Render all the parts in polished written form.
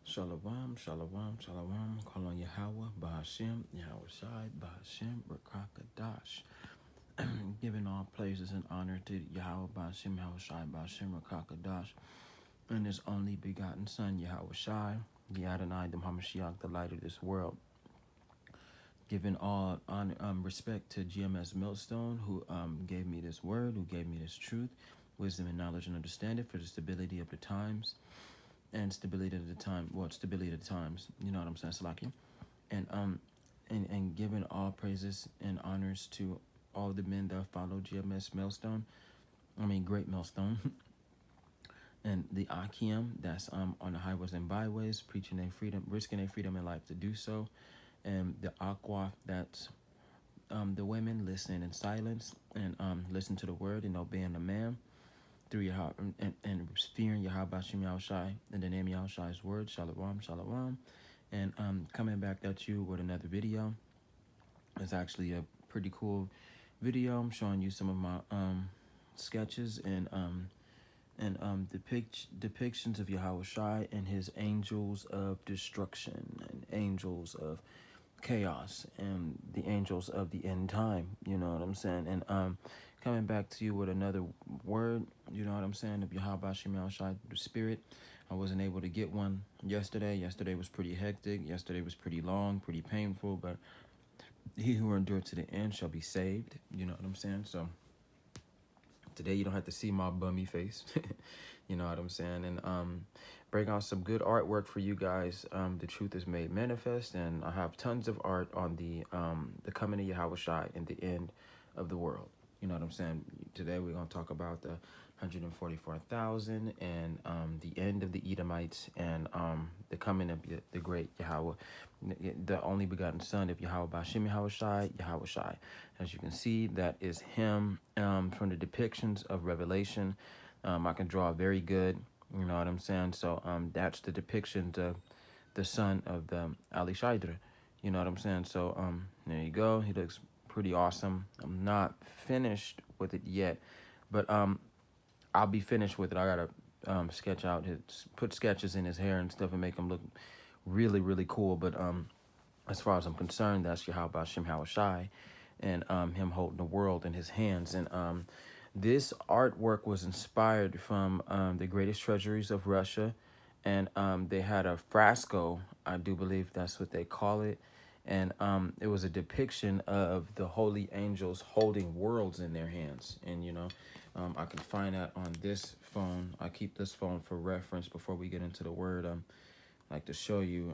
Shalom, shalom, shalom. Call on Yahawa, Bahashim, Yahweh Shai, Bahashim, Rakakadash. Giving all praises and honor to Yahweh, Bahashim, Yahweh Shai, Bahashim, Rakakadash, and his only begotten Son, Yahweh Shai, the Adonai, the Hamashiach, the light of this world. Giving all honor, respect to GMS Millstone, who gave me this word, who gave me this truth, wisdom and knowledge and understanding for the stability of the times. And stability of the times, you know what I'm saying, Salaki. And giving all praises and honors to all the men that follow GMS Great Millstone, and the Akim that's on the highways and byways, preaching their freedom, risking their freedom and life to do so, and the Aqua that's the women listening in silence and listen to the word and obeying the man through Yahweh and fearing Yahweh Bashim Yahushai in the name of Yahushua's word, Shalom, Shalom. And coming back at you with another video. It's actually a pretty cool video. I'm showing you some of my sketches and depictions of Yahweh Shai and his angels of destruction and angels of chaos and the angels of the end time, you know what I'm saying? And coming back to you with another word, you know what I'm saying, of Yahweh Shemel Shai, the spirit. I wasn't able to get one yesterday. Yesterday was pretty hectic. Yesterday was pretty long, pretty painful, but he who endured to the end shall be saved, you know what I'm saying? So today you don't have to see my bummy face, you know what I'm saying? And bring out some good artwork for you guys. The truth is made manifest, and I have tons of art on the coming of Yahweh Shai and the end of the world. You know what I'm saying? Today we're going to talk about the 144,000 and the end of the Edomites and the coming of the great Yahweh, the only begotten Son of Yahweh Bashim Yahweh Shai, Yahweh Shai. As you can see, that is him from the depictions of Revelation. I can draw very good, you know what I'm saying? So that's the depiction of the son of the Ali Shaidra, you know what I'm saying? So there you go. He looks pretty awesome. I'm not finished with it yet, but I'll be finished with it. I gotta sketch out put sketches in his hair and stuff and make him look really, really cool. But as far as I'm concerned, that's Yahweh Shem Shai, and him holding the world in his hands. And this artwork was inspired from the greatest treasuries of Russia, and they had a fresco, I do believe that's what they call it, and it was a depiction of the holy angels holding worlds in their hands. And you know, I can find that on this phone. I keep this phone for reference before we get into the word. Like to show you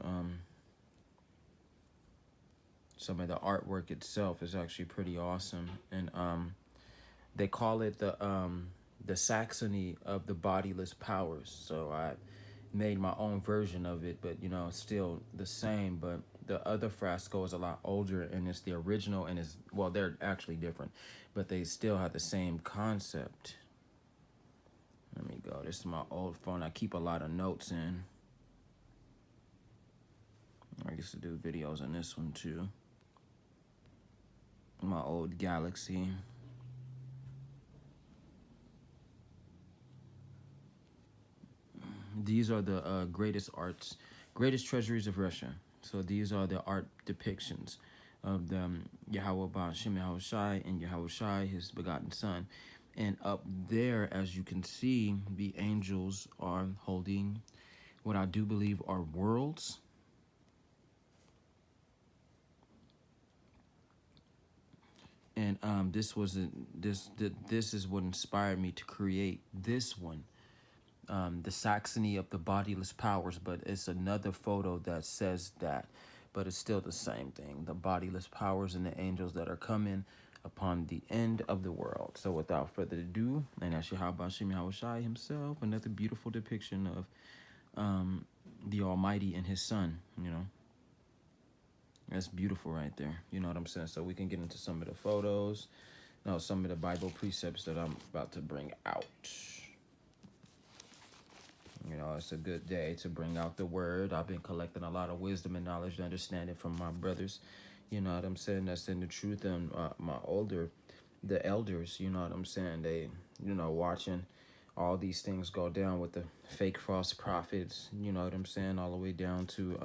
some of the artwork itself is actually pretty awesome. And they call it the Saxony of the bodiless powers. So I made my own version of it, but you know, it's still the same. But the other fresco is a lot older, and it's the original, and is, well, they're actually different, but they still have the same concept. Let me go. This is my old phone. I keep a lot of notes in. I used to do videos on this one too. My old Galaxy. These are the greatest treasuries of Russia. So these are the art depictions of the Yahweh Ba'Shem Yahweh Shai and Yahweh Shai, his begotten son. And up there, as you can see, the angels are holding what I do believe are worlds. And this is what inspired me to create this one. The Saxony of the bodiless powers, but it's another photo that says that, but it's still the same thing. The bodiless powers and the angels that are coming upon the end of the world. So without further ado, and that's Yahweh Shem Shai himself, another beautiful depiction of the Almighty and his son, you know. That's beautiful right there. You know what I'm saying? So we can get into some of the photos. No, some of the Bible precepts that I'm about to bring out. You know, it's a good day to bring out the word. I've been collecting a lot of wisdom and knowledge and understanding from my brothers. You know what I'm saying? That's in the truth. And the elders, you know what I'm saying? They, you know, watching all these things go down with the fake false prophets, you know what I'm saying, all the way down to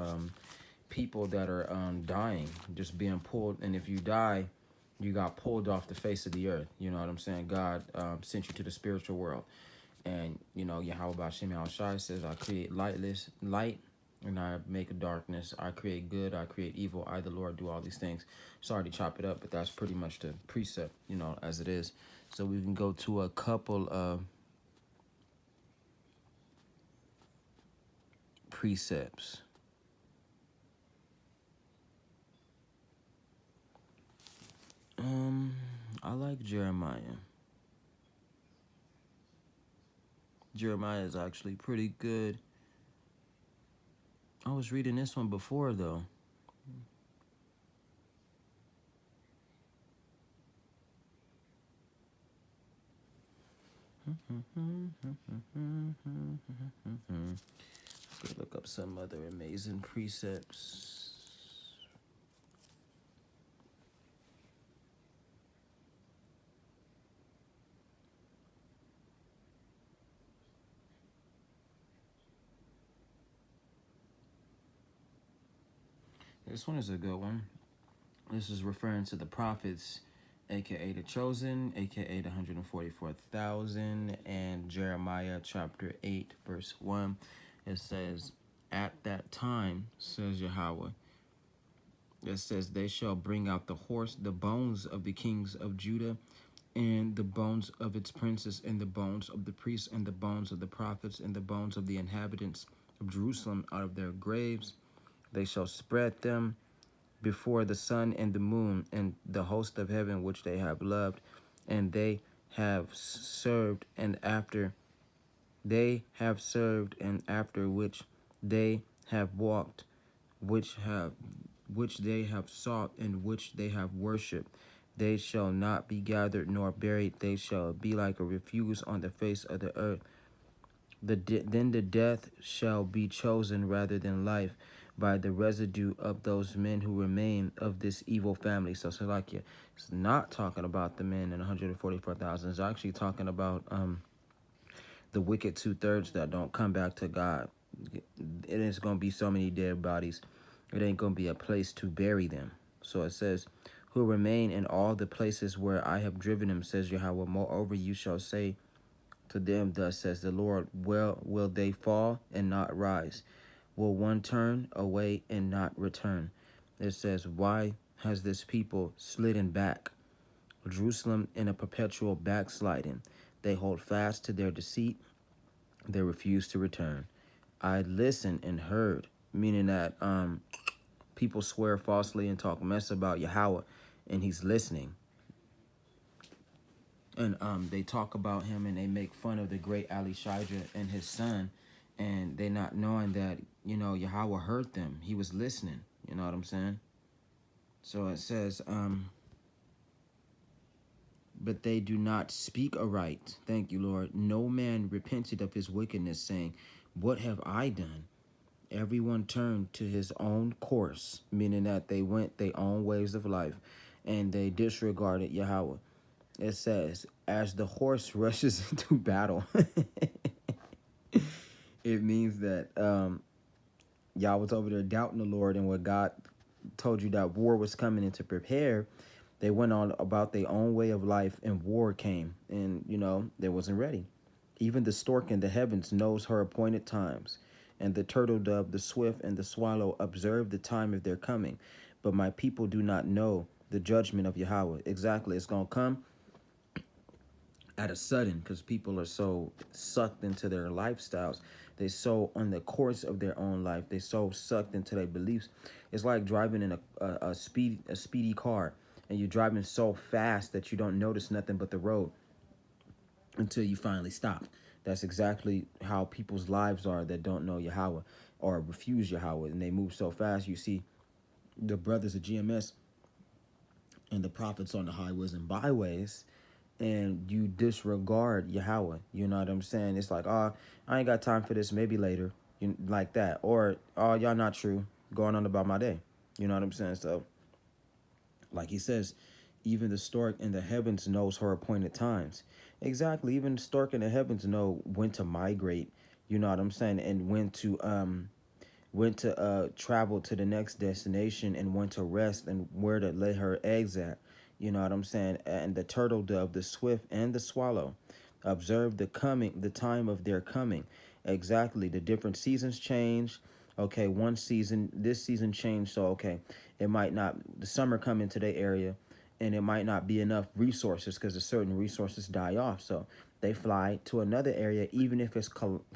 people that are dying, just being pulled. And if you die, you got pulled off the face of the earth. You know what I'm saying? God sent you to the spiritual world. And, you know, Yahweh Bashem Yahushai says, I create light, and I make a darkness. I create good, I create evil. I, the Lord, do all these things. Sorry to chop it up, but that's pretty much the precept, you know, as it is. So we can go to a couple of precepts. I like Jeremiah. Jeremiah is actually pretty good. I was reading this one before, though. Let's look up some other amazing precepts. This one is a good one. This is referring to the prophets, aka the chosen, aka the 144,000, and Jeremiah chapter 8, verse 1. It says, at that time, says Yahweh, it says, they shall bring out the bones of the kings of Judah, and the bones of its princes, and the bones of the priests, and the bones of the prophets, and the bones of the inhabitants of Jerusalem out of their graves. They shall spread them before the sun and the moon and the host of heaven which they have loved, and they have served, and after which they have walked, which they have sought, and which they have worshipped. They shall not be gathered nor buried. They shall be like a refuse on the face of the earth. Then the death shall be chosen rather than life by the residue of those men who remain of this evil family. So Salakia, it's not talking about the men in 144,000. It's actually talking about the wicked 2/3 that don't come back to God. It is going to be so many dead bodies. It ain't going to be a place to bury them. So it says, who remain in all the places where I have driven them, says Yahweh. Moreover, you shall say to them, thus says the Lord, well, will they fall and not rise? Will one turn away and not return? It says, why has this people slidden back? Jerusalem in a perpetual backsliding. They hold fast to their deceit. They refuse to return. I listened and heard, meaning that people swear falsely and talk mess about Yahweh, and he's listening. And they talk about him and they make fun of the great Ali Shidra and his son, and they not knowing that, you know, Yahweh heard them. He was listening. You know what I'm saying? So it says, but they do not speak aright. Thank you, Lord. No man repented of his wickedness, saying, what have I done? Everyone turned to his own course, meaning that they went their own ways of life, and they disregarded Yahweh. It says, as the horse rushes into battle, it means that y'all was over there doubting the Lord, and what God told you that war was coming and to prepare, they went on about their own way of life, and war came, and, you know, they wasn't ready. Even the stork in the heavens knows her appointed times, and the turtle dove, the swift, and the swallow observe the time of their coming. But my people do not know the judgment of Yahweh. Exactly, it's going to come at a sudden, because people are so sucked into their lifestyles. They so on the course of their own life. They so sucked into their beliefs. It's like driving in a speedy car, and you're driving so fast that you don't notice nothing but the road until you finally stop. That's exactly how people's lives are that don't know Yahweh or refuse Yahweh, and they move so fast. You see the brothers of GMS and the prophets on the highways and byways, and you disregard Yahweh. You know what I'm saying? It's like, oh, I ain't got time for this, maybe later, like that. Or, oh, y'all not true, going on about my day. You know what I'm saying? So, like he says, Even the stork in the heavens knows her appointed times. Exactly. Even the stork in the heavens know when to migrate. You know what I'm saying? And when to travel to the next destination, and when to rest, and where to lay her eggs at. You know what I'm saying? And the turtle dove, the swift, and the swallow observe the time of their coming. Exactly. The different seasons change. Okay, one season, this season changed, so okay, it might not, the summer come into the area, and it might not be enough resources because the certain resources die off. So they fly to another area, even if it's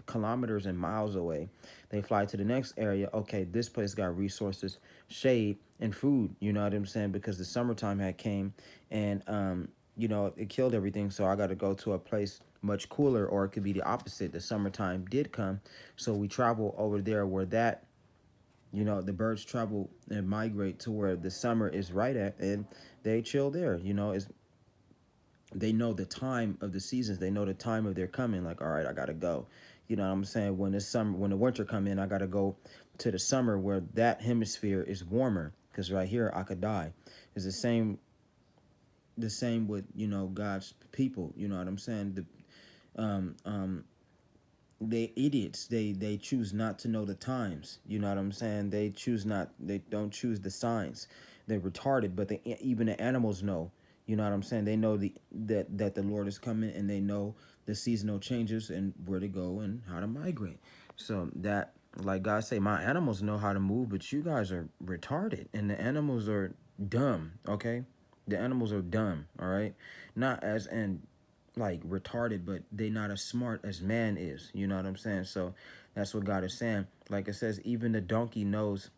kilometers and miles away. They fly to the next area. Okay, this place got resources, shade, and food. You know what I'm saying? Because the summertime had came, and it killed everything. So I got to go to a place much cooler, or it could be the opposite. The summertime did come, so we travel over there where that the birds travel and migrate to where the summer is right at, and they chill there. They know the time of the seasons. They know the time of their coming. Like, all right, I gotta go. You know what I'm saying? When the winter come in, I gotta go to the summer where that hemisphere is warmer. Because right here, I could die. It's the same with God's people. You know what I'm saying? They idiots. They choose not to know the times. You know what I'm saying? They don't choose the signs. They're retarded, but even the animals know. You know what I'm saying? They know that the Lord is coming, and they know the seasonal changes and where to go and how to migrate. So that, like God say, my animals know how to move, but you guys are retarded, and the animals are dumb. Okay, the animals are dumb. All right, not as in like retarded, but they not as smart as man is. You know what I'm saying? So that's what God is saying. Like it says, even the donkey knows,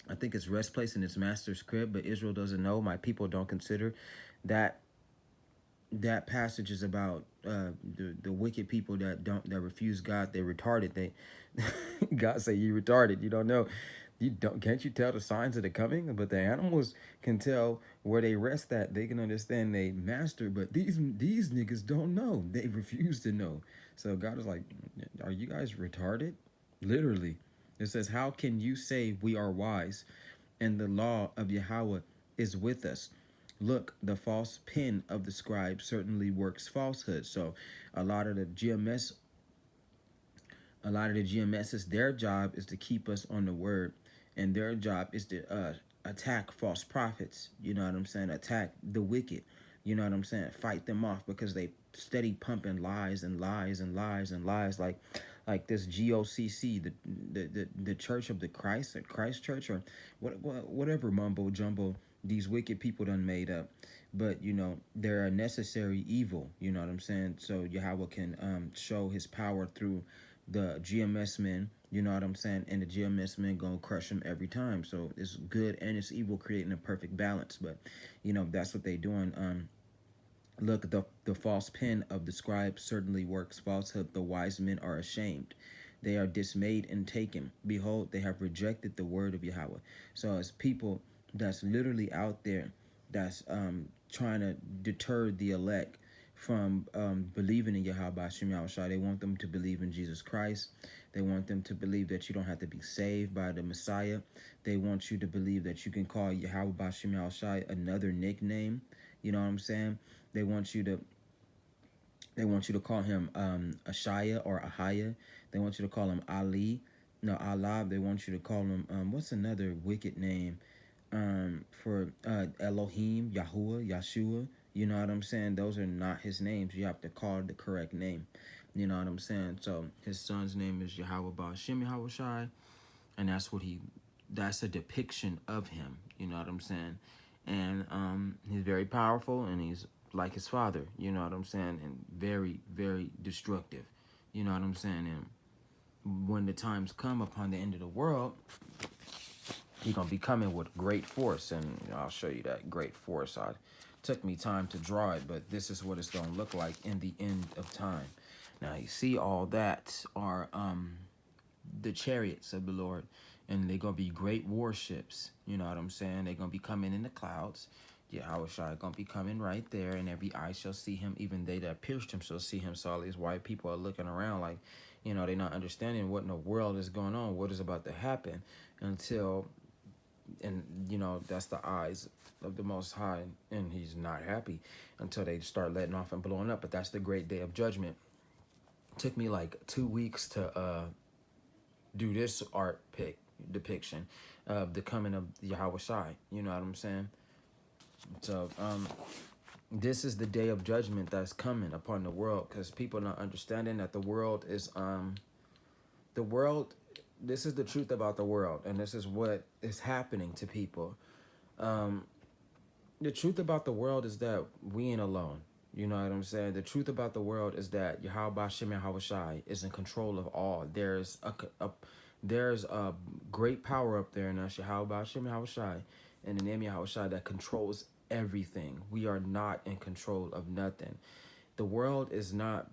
I think it's rest place in its master's crib, but Israel doesn't know. My people don't consider that. That passage is about the wicked people that refuse God. They're retarded. They God say you retarded. You don't know. You don't Can't you tell the signs of the coming? But the animals can tell where they rest at. They can understand they master. But these niggas don't know. They refuse to know. So God is like, are you guys retarded? Literally. It says, how can you say we are wise, and the law of Yahweh is with us? Look, the false pen of the scribe certainly works falsehood. So a lot of the GMSs, their job is to keep us on the word, and their job is to attack false prophets. You know what I'm saying? Attack the wicked. You know what I'm saying? Fight them off because they steady pumping lies and lies and lies and lies, like this GOCC, the Church of the Christ, or Christ Church, or whatever mumbo jumbo these wicked people done made up. But they're a necessary evil. You know what I'm saying? So Yahweh can show his power through the GMS men. You know what I'm saying? And the GMS men gonna crush them every time. So it's good and it's evil, creating a perfect balance. But that's what they doing. Look, the false pen of the scribe certainly works falsehood. The wise men are ashamed. They are dismayed and taken. Behold, they have rejected the word of Yahweh. So it's people that's literally out there that's trying to deter the elect from believing in Yahweh Bashim Yahushua. They want them to believe in Jesus Christ. They want them to believe that you don't have to be saved by the Messiah. They want you to believe that you can call Yahweh Bashim Yahushua another nickname. You know what I'm saying? They want you to call him Ashaya or Ahaya. They want you to call him Ali. No, Allah. They want you to call him what's another wicked name for Elohim, Yahuwah, Yeshua. You know what I'm saying? Those are not his names. You have to call the correct name. You know what I'm saying? So his son's name is Yahweh Ba'Shem Yahweh Shai, and that's a depiction of him. You know what I'm saying? And he's very powerful, and he's like his father. You know what I'm saying? And very, very destructive. You know what I'm saying? And when the times come upon the end of the world, he's gonna be coming with great force, and I'll show you that great force. Took me time to draw it, but this is what it's gonna look like in the end of time. Now you see, all that are the chariots of the Lord, and they're gonna be great warships. You know what I'm saying? They're gonna be coming in the clouds. Yahweh Shai gonna be coming right there, and every eye shall see him, even they that pierced him shall see him. So all these white people are looking around like, they're not understanding what in the world is going on, what is about to happen, until and that's the eyes of the Most High, and He's not happy until they start letting off and blowing up. But that's the great day of judgment. It took me like 2 weeks to do this art depiction of the coming of Yahweh Shai. You know what I'm saying? So this is the day of judgment that's coming upon the world, because people not understanding that the world is the world. This is the truth about the world, and this is what is happening to people. The truth about the world is that we ain't alone. You know what I'm saying? The truth about the world is that Yahweh Shem Yahweh Shai is in control of all. There's a great power up there, and that's Yahweh Shem Yahweh Shai, and the name Yahweh Shai, that controls everything. We are not in control of nothing. The world is not.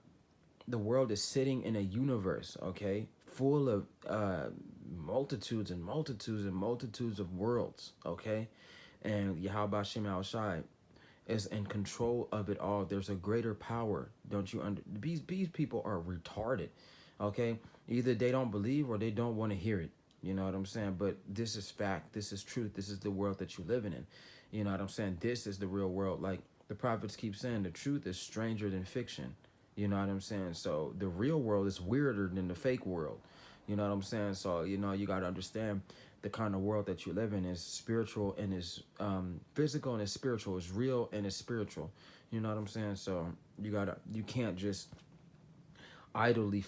The world is sitting in a universe, okay, full of multitudes and multitudes and multitudes of worlds, okay, and Yahweh Shem Yahweh Shai is in control of it all. There's a greater power. Don't you these people are retarded, okay? Either they don't believe or they don't want to hear it. You know what I'm saying? But this is fact. This is truth. This is the world that you're living in. You know what I'm saying? This is the real world. Like the prophets keep saying, the truth is stranger than fiction. You know what I'm saying? So the real world is weirder than the fake world. You know what I'm saying? So, you got to understand the kind of world that you live in is spiritual and is physical and is spiritual. Is real and is spiritual. You know what I'm saying? So you can't just idly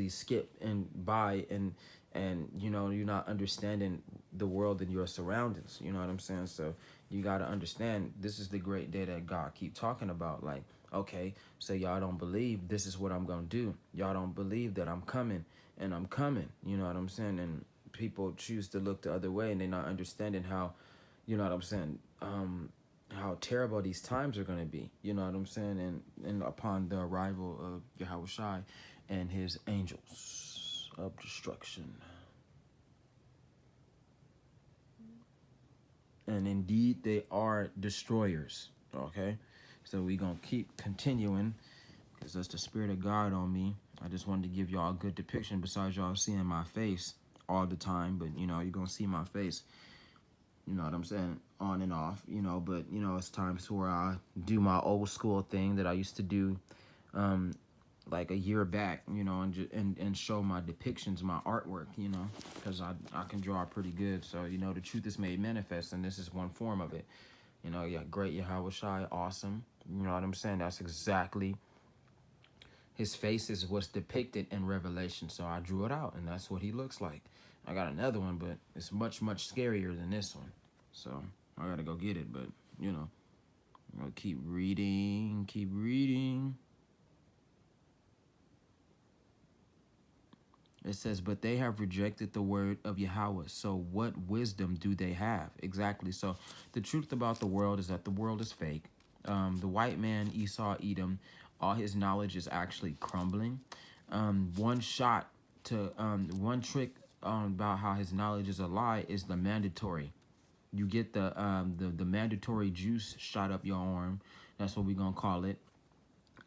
skip and by and you're not understanding the world and your surroundings. You know what I'm saying? So you got to understand, this is the great day that God keep talking about. Like, okay, so y'all don't believe this is what I'm gonna do. Y'all don't believe that I'm coming, and I'm coming. You know what I'm saying? And people choose to look the other way, and they're not understanding how, you know what I'm saying, how terrible these times are going to be. You know what I'm saying? And upon the arrival of Yahweh Shai and his angels of destruction. And indeed, they are destroyers. Okay? So we're going to keep continuing, because that's the Spirit of God on me. I just wanted to give y'all a good depiction, besides y'all seeing my face all the time. But, you're going to see my face. You know what I'm saying? On and off, but, it's times where I do my old school thing that I used to do like a year back, and show my depictions, my artwork, because I can draw pretty good. So, the truth is made manifest, and this is one form of it. Yeah, great Yahweh Shai, awesome. You know what I'm saying? That's exactly, his face is what's depicted in Revelation. So I drew it out, and that's what he looks like. I got another one, but it's much, much scarier than this one. So I gotta go get it, but, I'll keep reading, keep reading. It says, but they have rejected the word of Yahweh. So what wisdom do they have? Exactly. So the truth about the world is that the world is fake. The white man, Esau, Edom, all his knowledge is actually crumbling. One trick about how his knowledge is a lie is the mandatory. You get the mandatory juice shot up your arm. That's what we're gonna call it.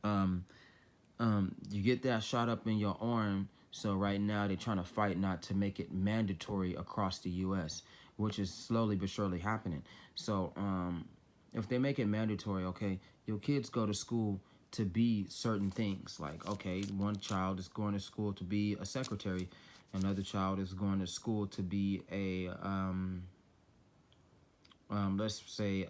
You get that shot up in your arm. So right now they're trying to fight not to make it mandatory across the U.S., which is slowly but surely happening. So if they make it mandatory, okay, your kids go to school to be certain things. Like, okay, one child is going to school to be a secretary, another child is going to school to be a let's say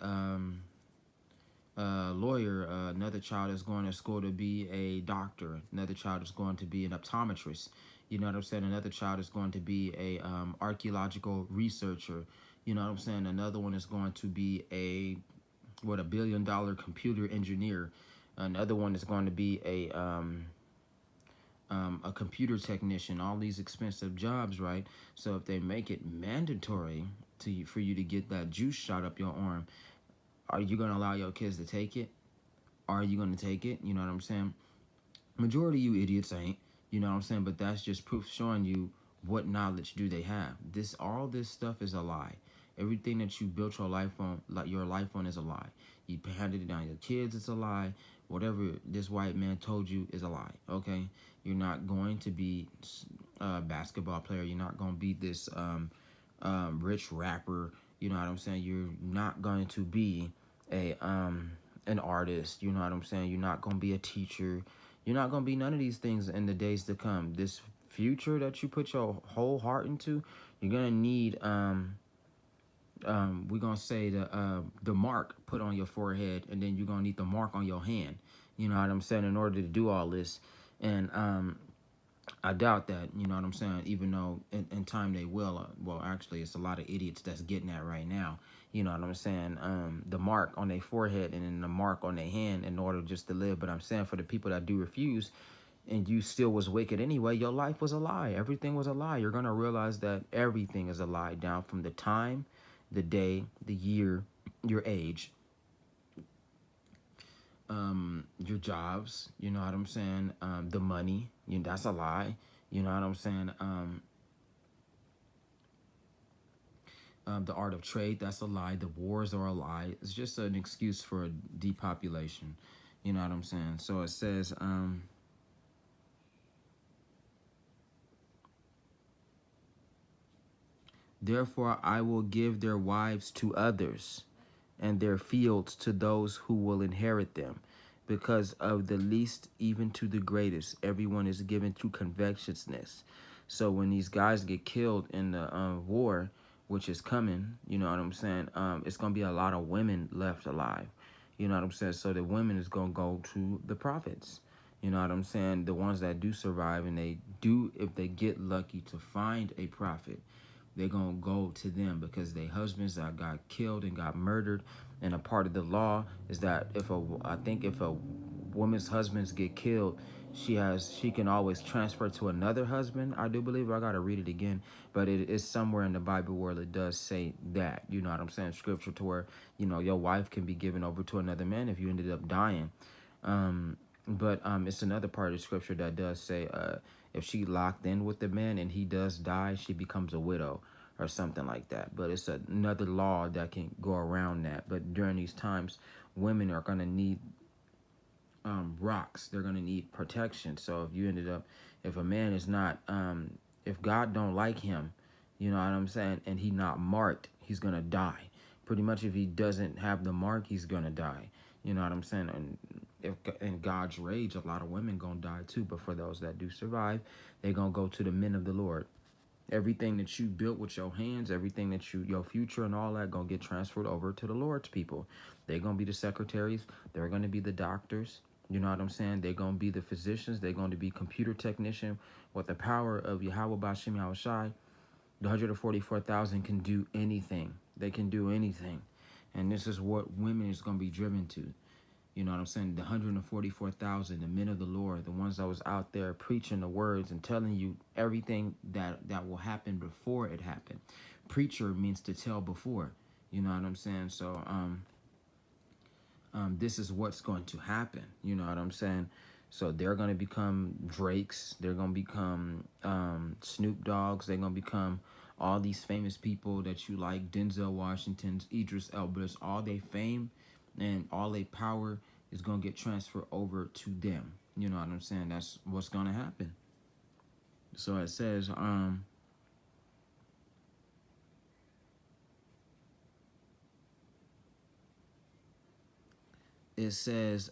lawyer, another child is going to school to be a doctor, another child is going to be an optometrist, you know what I'm saying, another child is going to be a archaeological researcher, you know what I'm saying, another one is going to be a $1 billion computer engineer, another one is going to be a computer technician, all these expensive jobs, right? So if they make it mandatory for you to get that juice shot up your arm, are you going to allow your kids to take it? Are you going to take it? You know what I'm saying? Majority of you idiots ain't. You know what I'm saying? But that's just proof showing you what knowledge do they have. All this stuff is a lie. Everything that you built your life on is a lie. You handed it down to your kids, it's a lie. Whatever this white man told you is a lie, okay? You're not going to be a basketball player. You're not going to be this rich rapper. You know what I'm saying? You're not going to be a an artist. You know what I'm saying? You're not going to be a teacher. You're not going to be none of these things in the days to come. This future that you put your whole heart into, you're gonna need we're gonna say the mark put on your forehead, and then you're gonna need the mark on your hand. You know what I'm saying? In order to do all this, and I doubt that. You know what I'm saying? Even though in time they will. Well, actually, it's a lot of idiots that's getting that right now. You know what I'm saying? The mark on their forehead and then the mark on their hand in order just to live. But I'm saying for the people that do refuse, and you still was wicked anyway, your life was a lie. Everything was a lie. You're gonna realize that everything is a lie, down from the time, the day, the year, your age, your jobs. You know what I'm saying? The money. That's a lie. You know what I'm saying? The art of trade. That's a lie. The wars are a lie. It's just an excuse for depopulation. You know what I'm saying? So it says. Therefore, I will give their wives to others, and their fields to those who will inherit them. Because of the least even to the greatest, everyone is given to covetousness. So when these guys get killed in the war, which is coming, you know what I'm saying? It's gonna be a lot of women left alive. You know what I'm saying? So the women is gonna go to the prophets. You know what I'm saying? The ones that do survive, and they do, if they get lucky to find a prophet, they're gonna go to them because their husbands that got killed and got murdered. And a part of the law is that if a woman's husbands get killed, she can always transfer to another husband. I do believe, I gotta read it again, but it is somewhere in the Bible where it does say that. You know what I'm saying? Scripture to where, your wife can be given over to another man if you ended up dying. But it's another part of the scripture that does say, if she locked in with the man and he does die, she becomes a widow or something like that. But it's another law that can go around that. But during these times, women are gonna need rocks. They're gonna need protection. So if you ended up, if a man is not, if God don't like him, you know what I'm saying, and he not marked, he's gonna die. Pretty much, if he doesn't have the mark, he's gonna die. You know what I'm saying? And if in God's rage, a lot of women gonna die too. But for those that do survive, they gonna go to the men of the Lord. Everything that you built with your hands, everything that your future and all that, gonna get transferred over to the Lord's people. They're gonna be the secretaries. They're gonna be the doctors. You know what I'm saying? They're gonna be the physicians. They're going to be computer technician. With the power of Yahawa Bashim Yahushai, the 144,000 can do anything. They can do anything. And this is what women is gonna be driven to. You know what I'm saying? The 144,000, the men of the Lord, the ones that was out there preaching the words and telling you everything that will happen before it happened. Preacher means to tell before. You know what I'm saying? So this is what's going to happen. You know what I'm saying? So they're going to become Drakes. They're going to become Snoop Dogs. They're going to become all these famous people that you like, Denzel Washington's, Idris Elba's, all their fame and all their power is going to get transferred over to them. You know what I'm saying? That's what's going to happen. So it says, it says,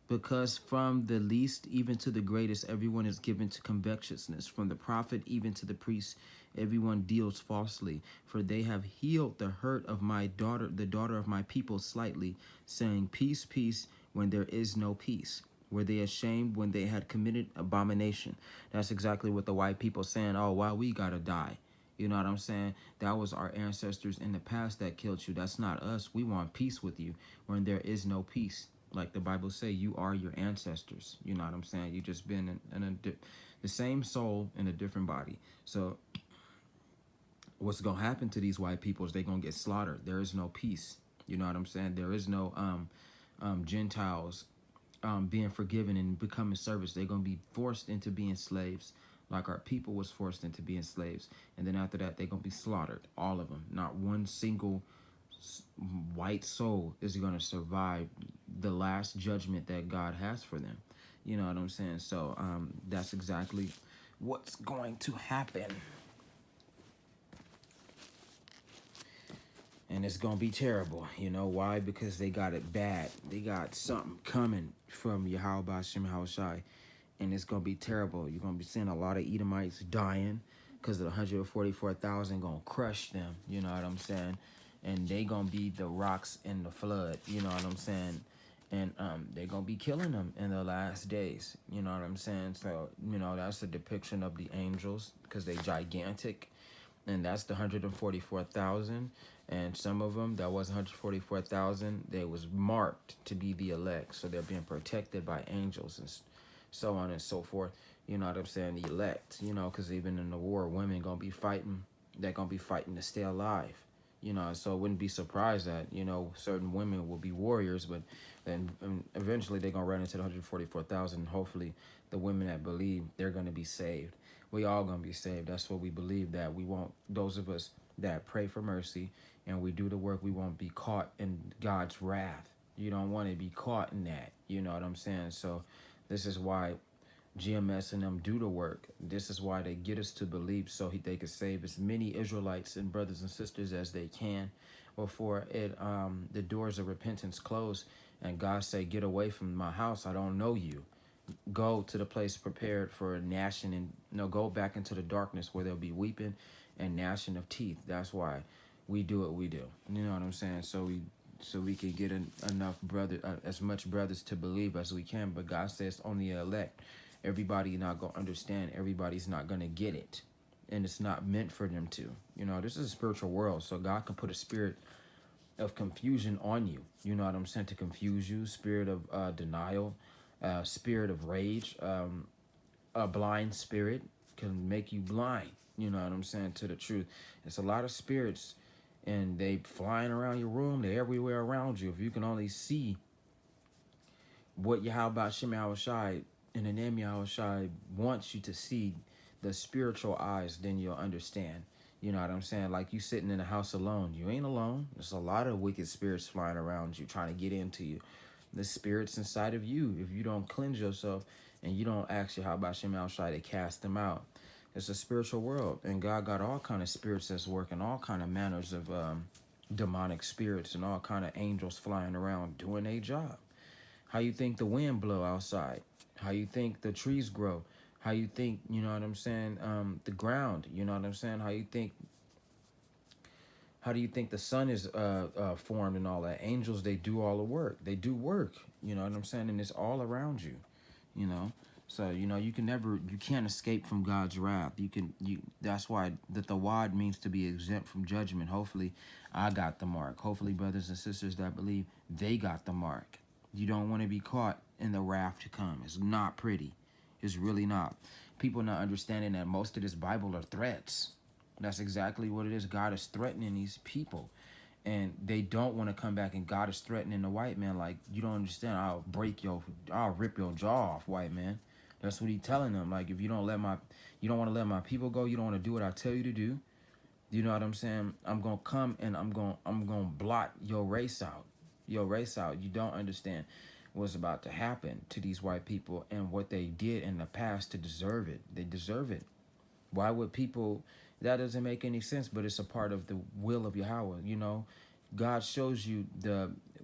because from the least even to the greatest, everyone is given to covetousness. From the prophet even to the priest, everyone deals falsely. For they have healed the hurt of my daughter, the daughter of my people, slightly, saying, peace, peace, when there is no peace. Were they ashamed when they had committed abomination? That's exactly what the white people saying. Oh, why we gotta die? You know what I'm saying? That was our ancestors in the past that killed you. That's not us. We want peace with you when there is no peace. Like the Bible say, you are your ancestors. You know what I'm saying? You just been in the same soul in a different body. So what's going to happen to these white people is they're going to get slaughtered. There is no peace. You know what I'm saying? There is no Gentiles being forgiven and becoming servants. They're going to be forced into being slaves, like our people was forced into being slaves. And then after that, they're going to be slaughtered, all of them. Not one single white soul is going to survive the last judgment that God has for them. You know what I'm saying? So that's exactly what's going to happen. And it's going to be terrible. You know why? Because they got it bad. They got something coming from Yahweh Bashim Hawashai. And it's going to be terrible. You're going to be seeing a lot of Edomites dying because the 144,000 going to crush them. You know what I'm saying? And they going to be the rocks in the flood. You know what I'm saying? And they're going to be killing them in the last days. You know what I'm saying? So, you know, that's a depiction of the angels because they gigantic. And that's the 144,000. And some of them, that was 144,000, they was marked to be the elect. So they're being protected by angels and so on and so forth. You know what I'm saying? The elect, you know, because even in the war, women going to be fighting. They're going to be fighting to stay alive. You know, so I wouldn't be surprised that, you know, certain women will be warriors, but then eventually they're going to run into the 144,000. Hopefully the women that believe they're going to be saved. We all going to be saved. That's what we believe, that we won't, those of us that pray for mercy and we do the work, we won't be caught in God's wrath. You don't want to be caught in that. You know what I'm saying? So this is why GMS and them do the work. This is why they get us to believe, so they could save as many Israelites and brothers and sisters as they can before the doors of repentance close and God say, get away from my house. I don't know you. Go to the place prepared for gnashing and go back into the darkness where there'll be weeping and gnashing of teeth. That's why we do what we do. You know what I'm saying? So we can get enough as much brothers to believe as we can. But God says only elect. Everybody not gonna understand. Everybody's not gonna get it, and it's not meant for them to. You know, this is a spiritual world, so God can put a spirit of confusion on you. You know what I'm saying? To confuse you, spirit of denial, spirit of rage, a blind spirit can make you blind. You know what I'm saying? To the truth. It's a lot of spirits, and they flying around your room. They're everywhere around you. If you can only see what Yahweh Shem Yahawashi in the name Yahawashi wants you to see, the spiritual eyes, then you'll understand. You know what I'm saying? Like you sitting in a house alone. You ain't alone. There's a lot of wicked spirits flying around you, trying to get into you. The spirits inside of you, if you don't cleanse yourself and you don't ask Yahweh Shem Yahawashi to cast them out. It's a spiritual world, and God got all kind of spirits that's working, all kind of manners of demonic spirits and all kind of angels flying around doing their job. How you think the wind blow outside? How you think the trees grow? How you think, you know what I'm saying, the ground, you know what I'm saying? How do you think the sun is formed and all that? Angels, they do all the work. They do work, you know what I'm saying? And it's all around you, you know? So, you know, you can't escape from God's wrath. That's why the Thawad means to be exempt from judgment. Hopefully, I got the mark. Hopefully, brothers and sisters that believe, they got the mark. You don't want to be caught in the wrath to come. It's not pretty. It's really not. People not understanding that most of this Bible are threats. That's exactly what it is. God is threatening these people. And they don't want to come back, and God is threatening the white man. Like, you don't understand. I'll rip your jaw off, white man. That's what he's telling them. Like, if you don't want to let my people go, you don't want to do what I tell you to do. You know what I'm saying? I'm going to come and I'm going to blot your race out. Your race out. You don't understand what's about to happen to these white people and what they did in the past to deserve it. They deserve it. Why would people, that doesn't make any sense, but it's a part of the will of Yahweh. You know, God shows you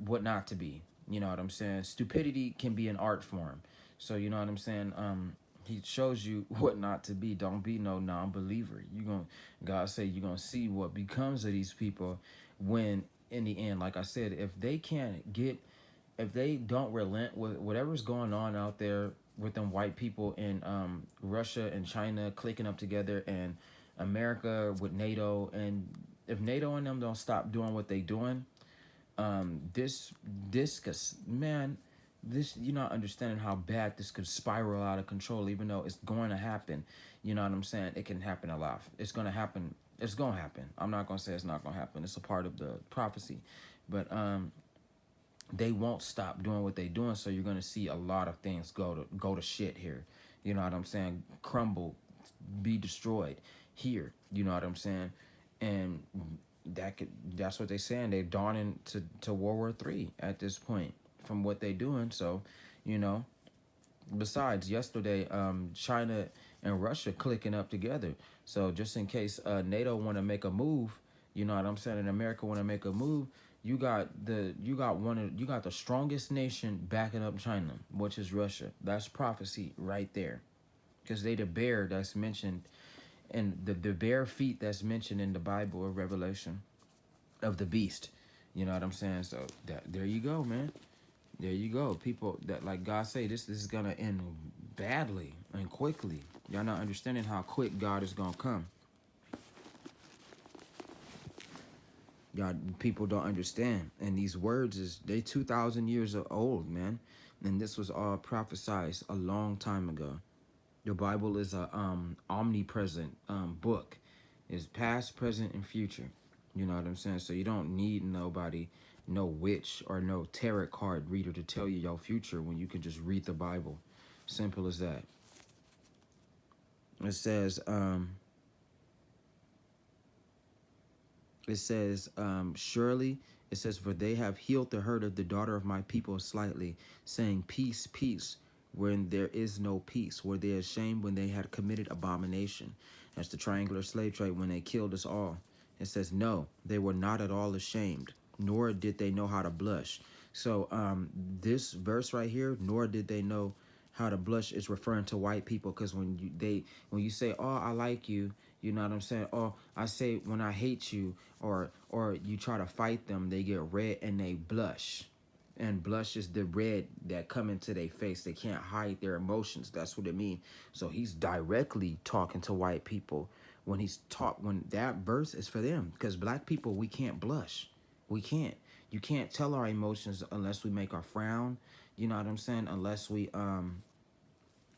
what not to be. You know what I'm saying? Stupidity can be an art form. So, you know what I'm saying? He shows you what not to be. Don't be no non-believer. God say you're going to see what becomes of these people when, in the end, like I said, if they don't relent with whatever's going on out there with them white people in Russia and China clicking up together, and America with NATO, and if NATO and them don't stop doing what they doing, you're not understanding how bad this could spiral out of control, even though it's going to happen. You know what I'm saying? It can happen a lot. It's going to happen. It's going to happen. I'm not going to say it's not going to happen. It's a part of the prophecy. But they won't stop doing what they're doing, so you're going to see a lot of things go to shit here. You know what I'm saying? Crumble, be destroyed here. You know what I'm saying? And that's what they're saying. They're dawning to World War III at this point from what they're doing. So, you know, besides yesterday, China and Russia clicking up together. So just in case NATO want to make a move, you know what I'm saying, and America want to make a move, you got the strongest nation backing up China, which is Russia. That's prophecy right there, because they the bear that's mentioned, and the bare feet that's mentioned in the Bible of Revelation of the beast. You know what I'm saying? So that there you go, man. There you go. People that, like God say, this is gonna end badly and quickly. Y'all not understanding how quick God is gonna come. Y'all people don't understand. And these words is they 2,000 years old, man. And this was all prophesied a long time ago. The Bible is a omnipresent book. It's past, present, and future. You know what I'm saying? So you don't need nobody, no witch or no tarot card reader to tell you your future when you can just read the Bible. Simple as that. It says, surely, it says, for they have healed the hurt of the daughter of my people slightly, saying, peace, peace, when there is no peace, were they ashamed when they had committed abomination. That's the triangular slave trade when they killed us all. It says, no, they were not at all ashamed, nor did they know how to blush. So this verse right here, nor did they know how to blush, is referring to white people, because when you say, oh, I like you, you know what I'm saying? Oh, I say when I hate you, or you try to fight them, they get red and they blush. And blush is the red that come into their face. They can't hide their emotions. That's what it means. So he's directly talking to white people when when that verse is for them. Because black people, we can't blush. We can't. You can't tell our emotions unless we make our frown. You know what I'm saying? Unless we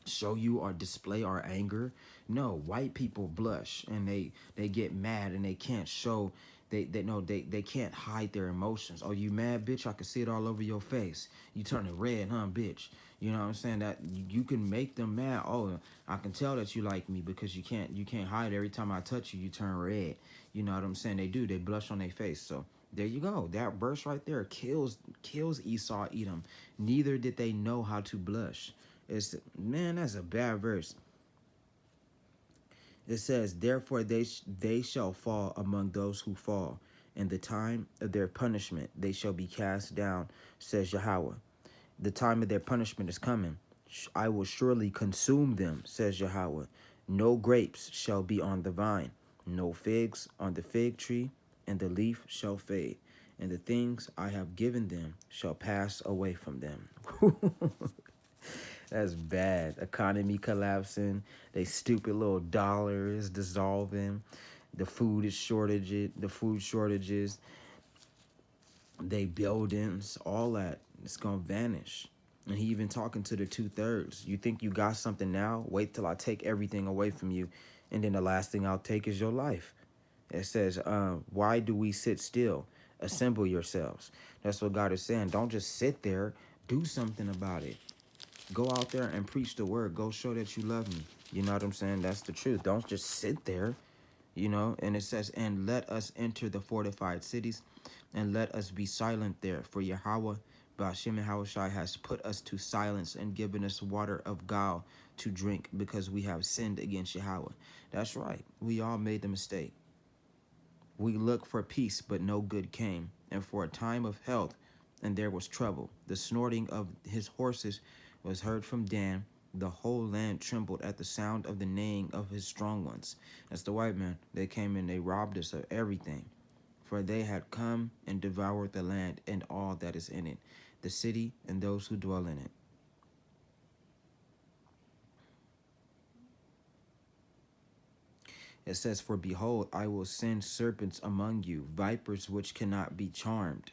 show you or display our anger. No, white people blush and they get mad and they can't show, they can't hide their emotions. Oh, you mad, bitch? I can see it all over your face. You turning red, huh, bitch? You know what I'm saying? That you can make them mad. Oh, I can tell that you like me because you can't hide. Every time I touch you, you turn red. You know what I'm saying? They blush on their face. So there you go. That verse right there kills Esau, Edom. Neither did they know how to blush. It's, man, that's a bad verse. It says, therefore they shall fall among those who fall. In the time of their punishment they shall be cast down, says Yahweh. The time of their punishment is coming. I will surely consume them, says Yahweh. No grapes shall be on the vine, no figs on the fig tree, and the leaf shall fade, and the things I have given them shall pass away from them. That's bad. Economy collapsing. They stupid little dollar is dissolving. The food shortages. They buildings, all that. It's gonna vanish. And he even talking to the 2/3. You think you got something now? Wait till I take everything away from you, and then the last thing I'll take is your life. It says, why do we sit still? Assemble yourselves. That's what God is saying. Don't just sit there. Do something about it. Go out there and preach the word. Go show that you love me. You know what I'm saying? That's the truth. Don't just sit there, you know. And it says, and let us enter the fortified cities, and let us be silent there. For Yahweh, Ba'ashem Yahushai, has put us to silence and given us water of gall to drink, because we have sinned against Yahweh. That's right. We all made the mistake. We looked for peace, but no good came, and for a time of health, and there was trouble. The snorting of his horses was heard from Dan. The whole land trembled at the sound of the neighing of his strong ones. That's the white man. They came and they robbed us of everything. For they had come and devoured the land and all that is in it, the city and those who dwell in it. It says, for behold, I will send serpents among you, vipers which cannot be charmed.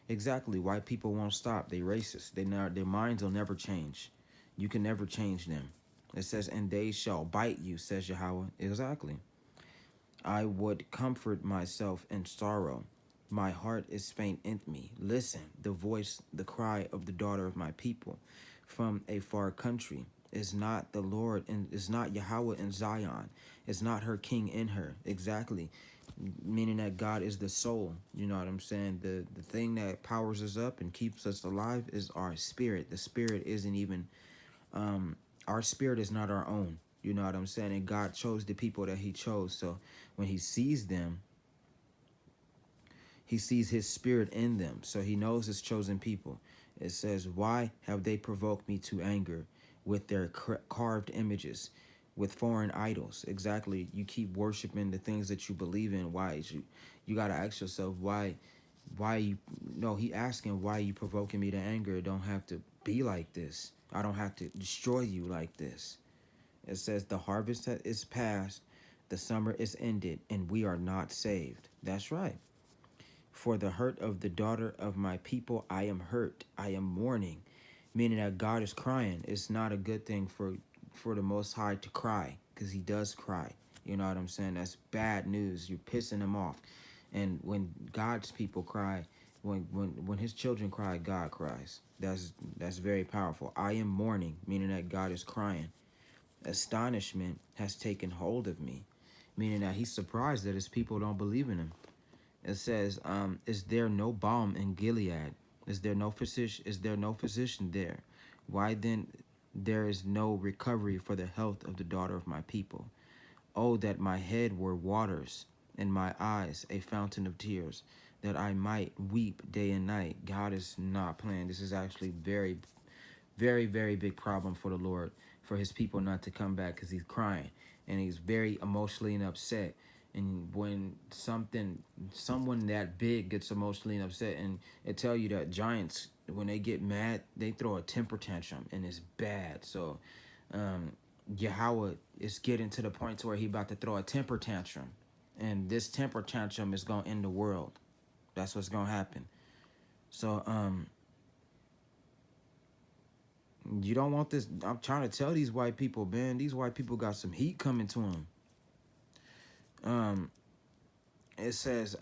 Exactly. White people won't stop. They racist. Their minds will never change. You can never change them. It says, and they shall bite you, says Yahweh. Exactly. I would comfort myself in sorrow. My heart is faint in me. Listen, the voice, the cry of the daughter of my people from a far country. Is not the Lord, and is not Yahweh in Zion. Is not her king in her. Exactly. Meaning that God is the soul. You know what I'm saying? The thing that powers us up and keeps us alive is our spirit. The spirit isn't even, our spirit is not our own. You know what I'm saying? And God chose the people that he chose. So when he sees them, he sees his spirit in them. So he knows his chosen people. It says, why have they provoked me to anger with their carved images, with foreign idols? Exactly. You keep worshiping the things that you believe in. Why is you got to ask yourself, why you, no, he asking, why you provoking me to anger? It don't have to be like this. I don't have to destroy you like this. It says the harvest is past, the summer is ended, and we are not saved. That's right. For the hurt of the daughter of my people, I am hurt. I am mourning, meaning that God is crying. It's not a good thing for the Most High to cry, because he does cry. You know what I'm saying? That's bad news. You're pissing him off. And when God's people cry, when his children cry, God cries. That's very powerful. I am mourning, meaning that God is crying. Astonishment has taken hold of me, meaning that he's surprised that his people don't believe in him. It says, is there no balm in Gilead? Is there no physician? Is there no physician there? Why then there is no recovery for the health of the daughter of my people? Oh, that my head were waters, and my eyes a fountain of tears, that I might weep day and night. God is not playing. This is actually very, very, very big problem for the Lord, for his people not to come back, because he's crying and he's very emotionally and upset. And when someone that big gets emotionally and upset, and it tell you that giants, when they get mad, they throw a temper tantrum, and it's bad. So Yahawa is getting to the point to where he about to throw a temper tantrum, and this temper tantrum is gonna end the world. That's what's gonna happen. So you don't want this. I'm trying to tell these white people, man, these white people got some heat coming to them. It says,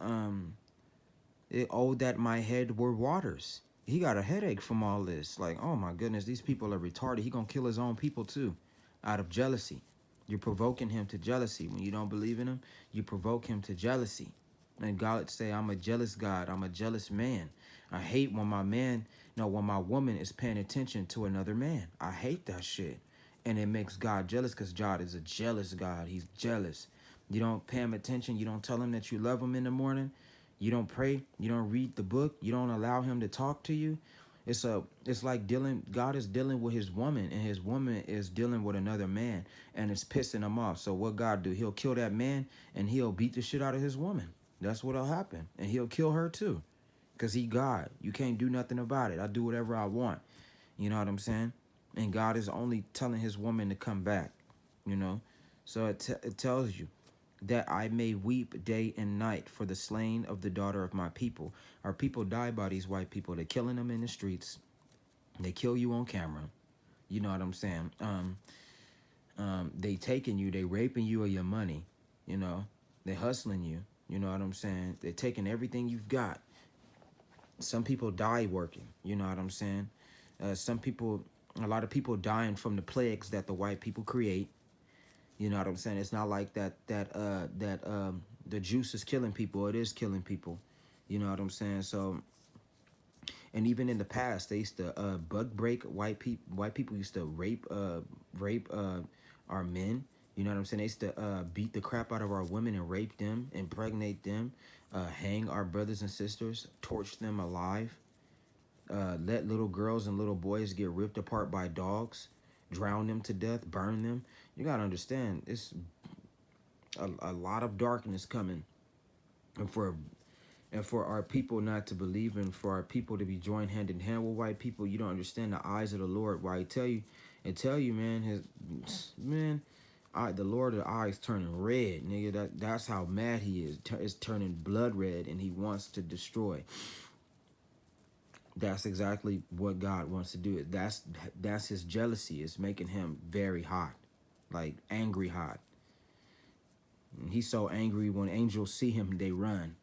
oh, that my head were waters. He got a headache from all this. Like, oh my goodness, these people are retarded. He gonna kill his own people too, out of jealousy. You're provoking him to jealousy. When you don't believe in him, you provoke him to jealousy. And God say, I'm a jealous God. I'm a jealous man. I hate when when my woman is paying attention to another man. I hate that shit. And it makes God jealous, because God is a jealous God. He's jealous. You don't pay him attention. You don't tell him that you love him in the morning. You don't pray. You don't read the book. You don't allow him to talk to you. It's like God is dealing with his woman, and his woman is dealing with another man, and it's pissing him off. So what God do? He'll kill that man, and he'll beat the shit out of his woman. That's what'll happen. And he'll kill her too, because he God. You can't do nothing about it. I do whatever I want. You know what I'm saying? And God is only telling his woman to come back, you know? So it tells you that I may weep day and night for the slain of the daughter of my people. Our people die by these white people. They're killing them in the streets. They kill you on camera. You know what I'm saying? They taking you. They raping you of your money. You know? They hustling you. You know what I'm saying? They're taking everything you've got. Some people die working. You know what I'm saying? A lot of people dying from the plagues that the white people create. You know what I'm saying? It's not like the juice is killing people. It is killing people. You know what I'm saying? So, and even in the past, they used to bug break white people. White people used to rape our men. You know what I'm saying? They used to beat the crap out of our women and rape them, impregnate them, hang our brothers and sisters, torch them alive, let little girls and little boys get ripped apart by dogs, drown them to death, burn them. You gotta understand, it's a lot of darkness coming, and for our people not to believe, and for our people to be joined hand in hand with white people. You don't understand the eyes of the Lord. Why I tell you, man, the Lord of the eyes turning red, nigga. That's how mad he is. It's turning blood red, and he wants to destroy. That's exactly what God wants to do. That's his jealousy. It's making him very hot, like angry hot. And he's so angry, when angels see him, they run.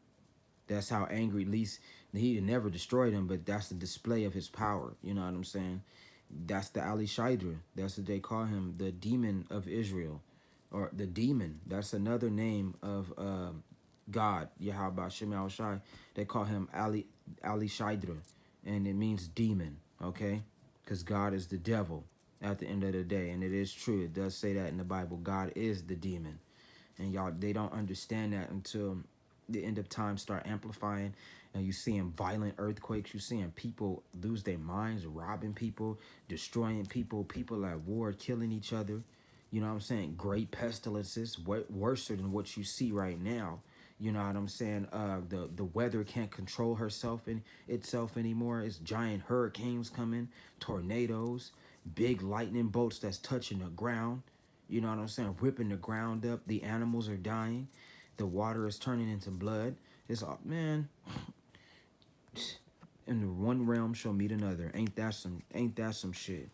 That's how angry. At least he never destroyed him, but that's the display of his power. You know what I'm saying? That's the Ali Shidra. That's what they call him, the demon of Israel, or the demon. That's another name of God, Yahweh Shem Shai. They call him Ali Shidra, and it means demon. Okay, because God is the devil, at the end of the day. And it is true. It does say that in the Bible. God is the demon. And y'all, they don't understand that until the end of time start amplifying. And you seeing violent earthquakes. You seeing people lose their minds, robbing people, destroying people, people at war, killing each other. You know what I'm saying? Great pestilences, worse than what you see right now. You know what I'm saying? The weather can't control itself anymore. It's giant hurricanes coming, tornadoes, big lightning bolts that's touching the ground. You know what I'm saying? Ripping the ground up. The animals are dying. The water is turning into blood. It's all, man. And the one realm shall meet another. Ain't that some shit?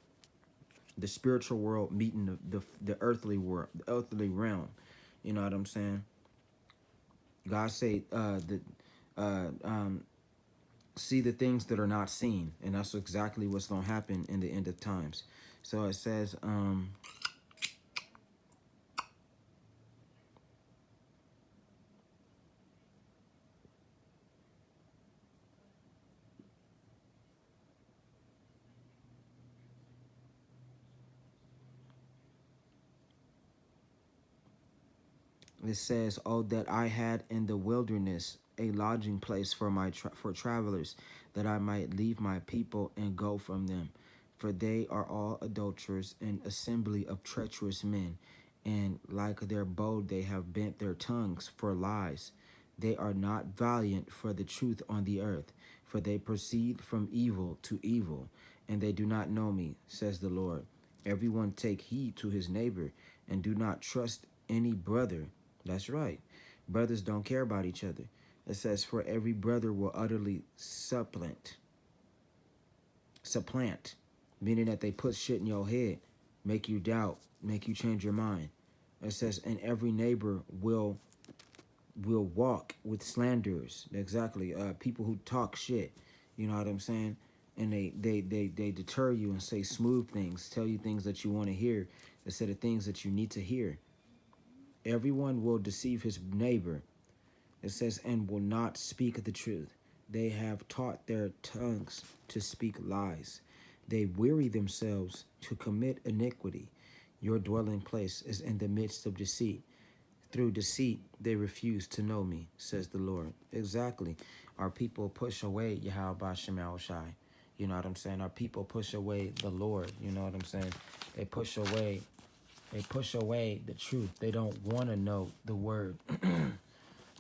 The spiritual world meeting the earthly world, the earthly realm. You know what I'm saying? God say see the things that are not seen, and that's exactly what's gonna happen in the end of times. So it says it says, "Oh, that I had in the wilderness a lodging place for for travelers, that I might leave my people and go from them. For they are all adulterers, an assembly of treacherous men, and like their bow they have bent their tongues for lies. They are not valiant for the truth on the earth, for they proceed from evil to evil, and they do not know me, says the Lord. Everyone take heed to his neighbor, and do not trust any brother." That's right. Brothers don't care about each other. It says, "For every brother will utterly supplant, meaning that they put shit in your head, make you doubt, make you change your mind." It says, "And every neighbor will walk with slanderers." Exactly. People who talk shit. You know what I'm saying? And they deter you and say smooth things, tell you things that you want to hear instead of things that you need to hear. Everyone will deceive his neighbor. It says, "and will not speak the truth. They have taught their tongues to speak lies. They weary themselves to commit iniquity. Your dwelling place is in the midst of deceit. Through deceit, they refuse to know me, says the Lord." Exactly. Our people push away Yahawa Shemel Shai. You know what I'm saying? Our people push away the Lord. You know what I'm saying? They push away the truth. They don't want to know the word.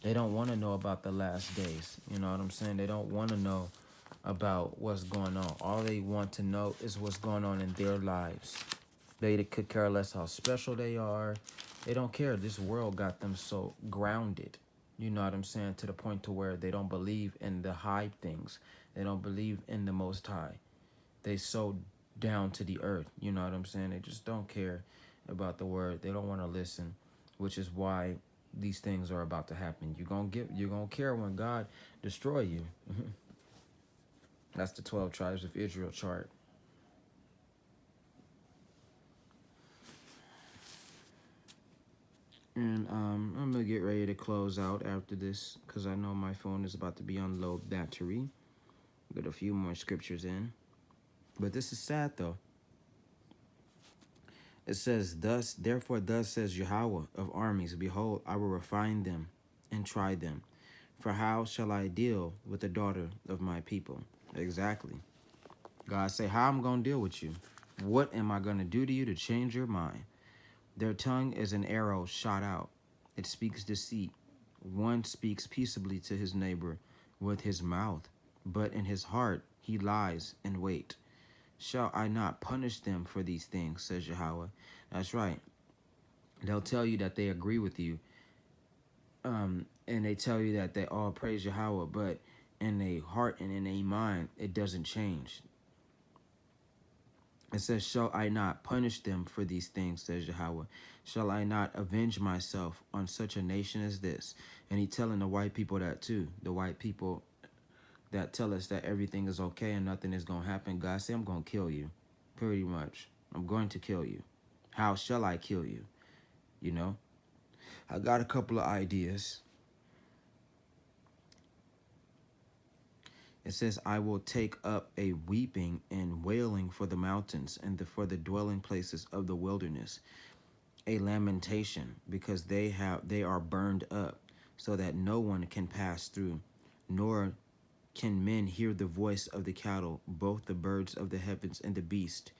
They don't want to know about the last days. You know what I'm saying? They don't want to know about what's going on. All they want to know is what's going on in their lives. They could care less how special they are. They don't care. This world got them so grounded. You know what I'm saying? To the point to where they don't believe in the high things. They don't believe in the Most High. They so down to the earth. You know what I'm saying? They just don't care about the word. They don't want to listen, which is why these things are about to happen. You're gonna care when God destroy you. That's the 12 tribes of Israel chart. And I'm gonna get ready to close out after this because I know my phone is about to be on low battery. Get a few more scriptures in, but this is sad though. It says, therefore thus says Yahawa of armies, behold, I will refine them and try them. For how shall I deal with the daughter of my people? Exactly. God say, how I'm going to deal with you? What am I going to do to you to change your mind? Their tongue is an arrow shot out. It speaks deceit. One speaks peaceably to his neighbor with his mouth, but in his heart he lies in wait. Shall I not punish them for these things, says Yahweh? That's right. They'll tell you that they agree with you, and they tell you that they all praise Yahweh, but in their heart and in their mind, it doesn't change. It says, shall I not punish them for these things, says Yahweh? Shall I not avenge myself on such a nation as this? And he telling the white people that too. The white people that tell us that everything is okay and nothing is going to happen. God say, I'm going to kill you. Pretty much. I'm going to kill you. How shall I kill you? You know? I got a couple of ideas. It says, I will take up a weeping and wailing for the mountains and for the dwelling places of the wilderness, a lamentation, because they are burned up, so that no one can pass through, nor can men hear the voice of the cattle. Both the birds of the heavens and the beasts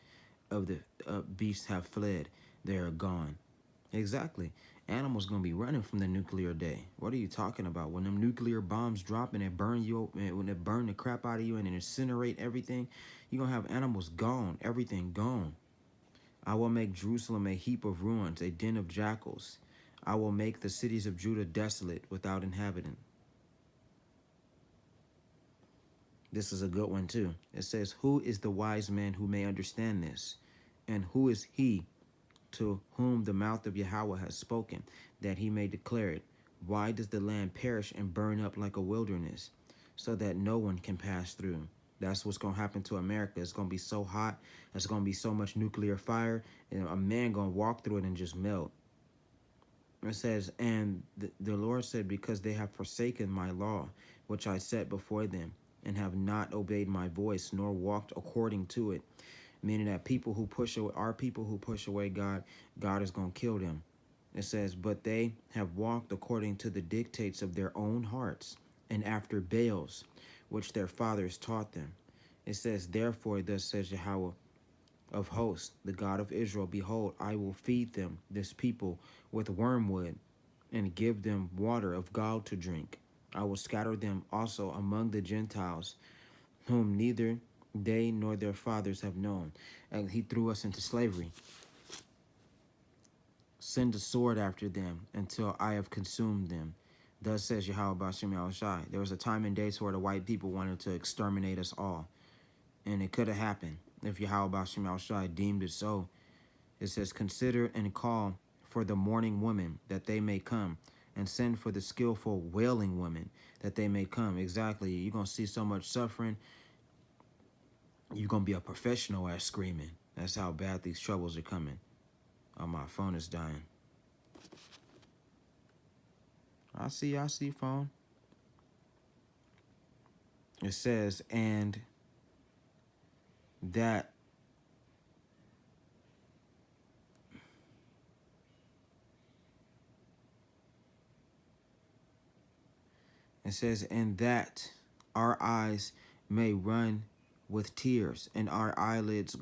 have fled; they are gone. Exactly. Animals gonna be running from the nuclear day. What are you talking about? When them nuclear bombs drop and they burn you, when they burn the crap out of you and incinerate everything, you gonna have animals gone, everything gone. I will make Jerusalem a heap of ruins, a den of jackals. I will make the cities of Judah desolate, without inhabitant. This is a good one too. It says, who is the wise man who may understand this? And who is he to whom the mouth of Yahweh has spoken, that he may declare it? Why does the land perish and burn up like a wilderness, so that no one can pass through? That's what's going to happen to America. It's going to be so hot. There's going to be so much nuclear fire. And a man going to walk through it and just melt. It says, and the Lord said, because they have forsaken my law, which I set before them, and have not obeyed my voice, nor walked according to it. Meaning that people who push away, our people who push away God, God is going to kill them. It says, but they have walked according to the dictates of their own hearts, and after Baals, which their fathers taught them. It says, therefore, thus says Yahweh of hosts, the God of Israel, behold, I will feed them, this people, with wormwood, and give them water of gall to drink. I will scatter them also among the Gentiles, whom neither they nor their fathers have known. And he threw us into slavery. Send a sword after them until I have consumed them. Thus says Yahweh Bashem Yahushai. There was a time and days where the white people wanted to exterminate us all. And it could have happened if Yahweh Bashem Yahushai deemed it so. It says, consider and call for the mourning women, that they may come, and send for the skillful wailing women, that they may come. Exactly. You're going to see so much suffering. You're going to be a professional at screaming. That's how bad these troubles are coming. Oh, my phone is dying. I see phone. It says, and that it says, and that our eyes may run with tears, and our eyelids